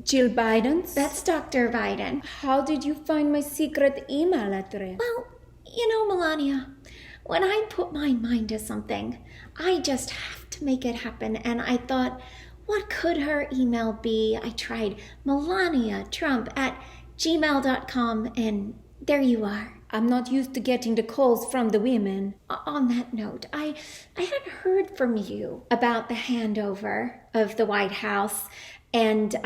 Jill Biden's? That's Dr. Biden. How did you find my secret email address? Well, you know, Melania, when I put my mind to something, I just have to make it happen. And I thought, what could her email be? I tried Melania Trump at gmail.com, and there you are. I'm not used to getting the calls from the women. On that note, I had heard from you about the handover of the White House, and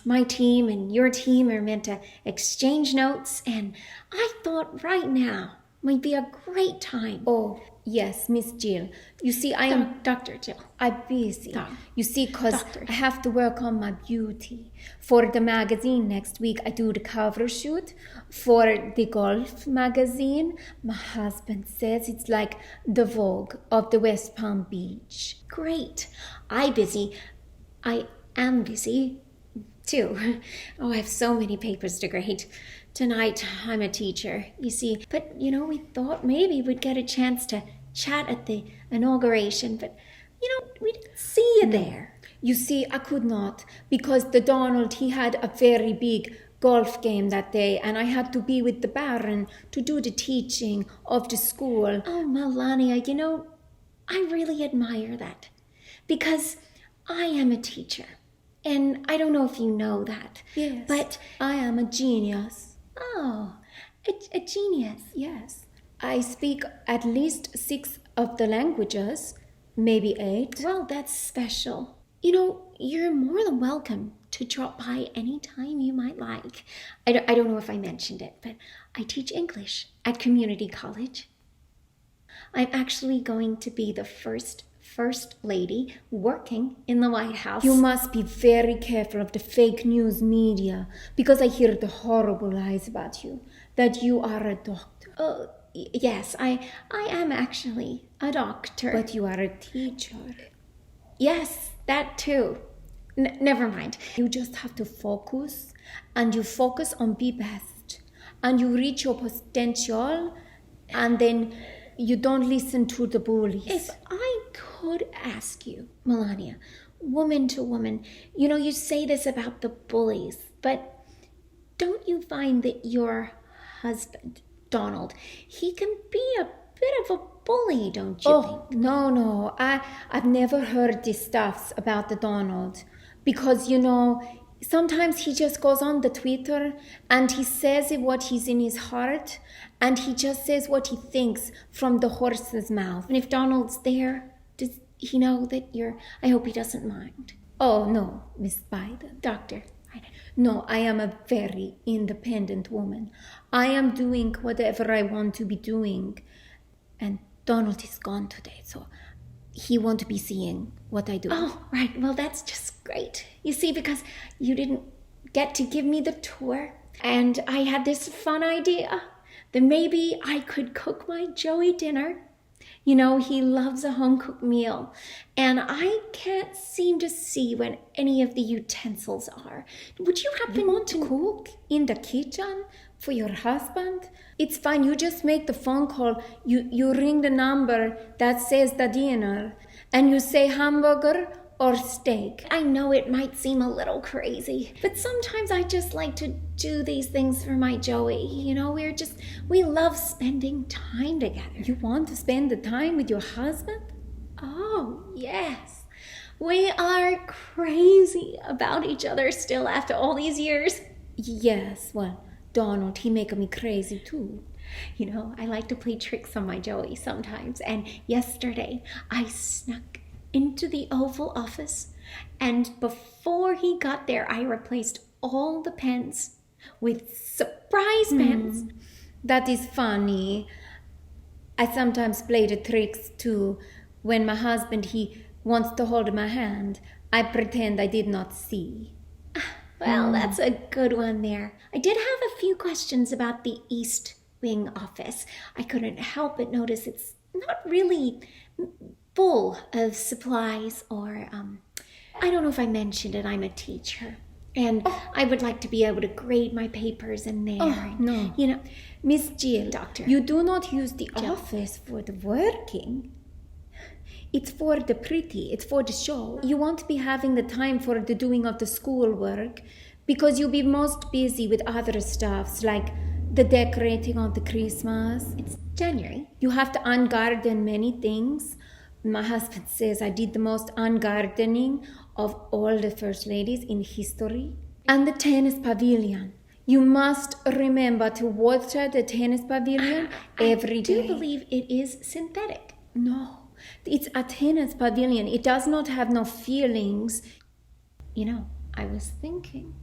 my team and your team are meant to exchange notes, and I thought right now might be a great time. Oh, yes, Miss Jill. You see, Dr. Jill. I'm busy. You see, because Doctor. I have to work on my beauty. For the magazine next week, I do the cover shoot. For the golf magazine, my husband says it's like the Vogue of the West Palm Beach. Great. I am busy, too. Oh, I have so many papers to grade. Tonight, I'm a teacher, you see. But, we thought maybe we'd get a chance to chat at the inauguration, but, we didn't see you there. You see, I could not, because the Donald, he had a very big golf game that day, and I had to be with the Baron to do the teaching of the school. Oh, Melania, I really admire that, because I am a teacher, and I don't know if you know that. Yes, but I am a genius. Oh, a genius. Yes, I speak at least 6 of the languages, maybe 8. Well, that's special. You're more than welcome to drop by anytime you might like. I don't know if I mentioned it, but I teach English at community college. I'm actually going to be the first lady working in the White House. You must be very careful of the fake news media, because I hear the horrible lies about you, that you are a doctor. Oh, yes, I am actually a doctor. But you are a teacher. Yes, that too. Never mind. You just have to focus, and you focus on be best, and you reach your potential, and then you don't listen to the bullies. If I could ask you, Melania, woman to woman, you say this about the bullies, but don't you find that your husband, Donald, he can be a bit of a bully, don't you think? No, I've never heard these stuffs about the Donald, because, sometimes he just goes on the Twitter and he says what he's in his heart, and he just says what he thinks from the horse's mouth. And if Donald's there, does he know that I hope he doesn't mind. Oh, no, Miss Biden. Doctor. No, I am a very independent woman. I am doing whatever I want to be doing. And Donald is gone today, so he won't be seeing what I do. Oh, right. Well, that's just great. You see, because you didn't get to give me the tour, and I had this fun idea that maybe I could cook my Joey dinner. He loves a home-cooked meal, and I can't seem to see when any of the utensils are. Would you happen to cook in the kitchen for your husband? It's fine. You just make the phone call. You ring the number that says the dinner, and you say hamburger or steak. I know it might seem a little crazy, but sometimes I just like to do these things for my Joey. We love spending time together. You want to spend the time with your husband? Oh, yes. We are crazy about each other still after all these years. Yes, well, Donald, he make me crazy too. I like to play tricks on my Joey sometimes, and yesterday I snuck into the Oval Office, and before he got there, I replaced all the pens with surprise pens. That is funny. I sometimes play the tricks too. When my husband, he wants to hold my hand, I pretend I did not see. Well, that's a good one there. I did have a few questions about the East Wing office. I couldn't help but notice it's not really full of supplies or, I don't know if I mentioned it, I'm a teacher. And I would like to be able to grade my papers in there. Oh, no. You know, Miss Jill, Doctor. you do not use the office for the working. It's for the pretty, it's for the show. You won't be having the time for the doing of the schoolwork because you'll be most busy with other stuffs like the decorating of the Christmas. It's January. You have to ungarden many things. My husband says I did the most ungardening of all the first ladies in history. And the tennis pavilion. You must remember to water the tennis pavilion every day. I do believe it is synthetic. No, it's a tennis pavilion. It does not have no feelings. You know, I was thinking,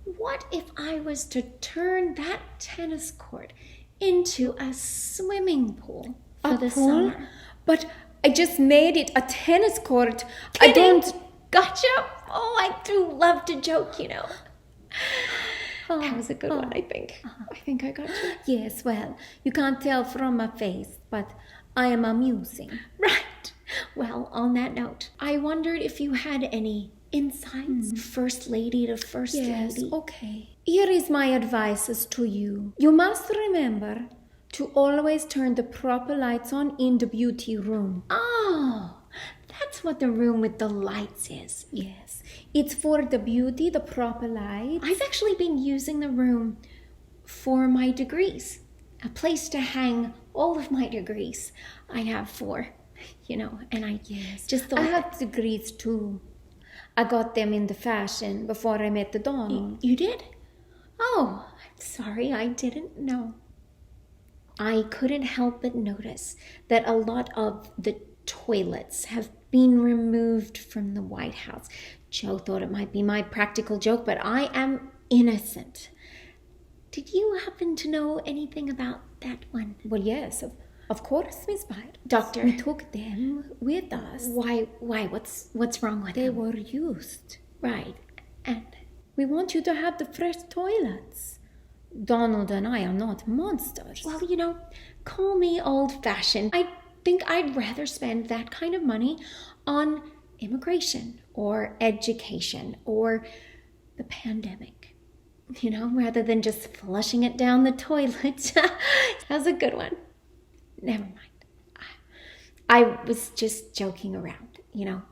what if I was to turn that tennis court into a swimming pool for the summer? But I just made it a tennis court. Kidding. I don't... Gotcha. Oh, I do love to joke, you know. That was a good one, I think. I think I got you. Yes, well, you can't tell from my face, but I am amusing. Right. Well, on that note, I wondered if you had any insights, first lady to first lady. Okay. Here is my advice to you. You must remember to always turn the proper lights on in the beauty room. Oh, that's what the room with the lights is. Yes, it's for the beauty, the proper light. I've actually been using the room for my degrees. A place to hang all of my degrees. I have 4, you know, and I just thought... I have degrees too. I got them in the fashion before I met the Donald. You did? Oh, I'm sorry, I didn't know. I couldn't help but notice that a lot of the toilets have been removed from the White House. Joe thought it might be my practical joke, but I am innocent. Did you happen to know anything about that one? Well, yes, of course, Miss Byron. Doctor. We took them with us. Why? What's wrong with them? They were used. Right. And we want you to have the fresh toilets. Donald and I are not monsters. Well, you know, call me old-fashioned. I think I'd rather spend that kind of money on immigration or education or the pandemic, you know, rather than just flushing it down the toilet. That's a good one. Never mind. I was just joking around, you know,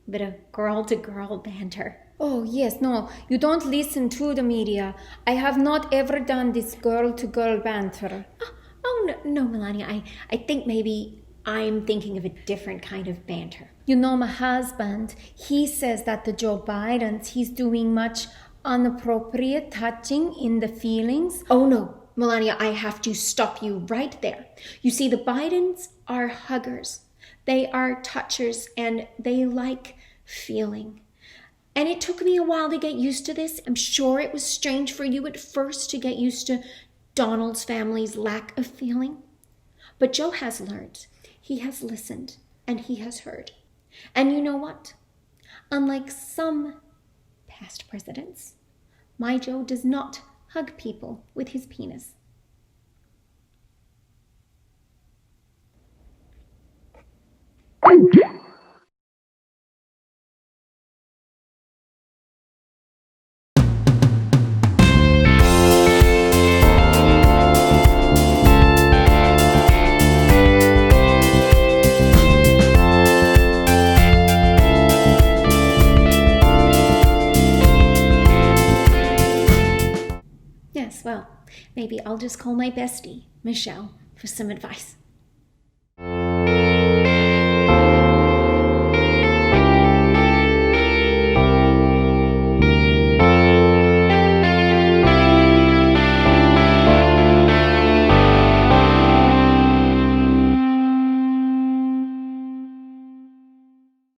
bit of girl-to-girl banter. Oh, yes, no, you don't listen to the media. I have not ever done this girl-to-girl banter. Oh no, Melania, I think maybe I'm thinking of a different kind of banter. You know, my husband, he says that the Joe Bidens, he's doing much inappropriate touching in the feelings. Oh no, Melania, I have to stop you right there. You see, the Bidens are huggers. They are touchers, and they like feeling. And it took me a while to get used to this. I'm sure it was strange for you at first to get used to Donald's family's lack of feeling. But Joe has learned. He has listened, and he has heard. And you know what? Unlike some past presidents, my Joe does not hug people with his penis. Yes, well, maybe I'll just call my bestie, Michelle, for some advice.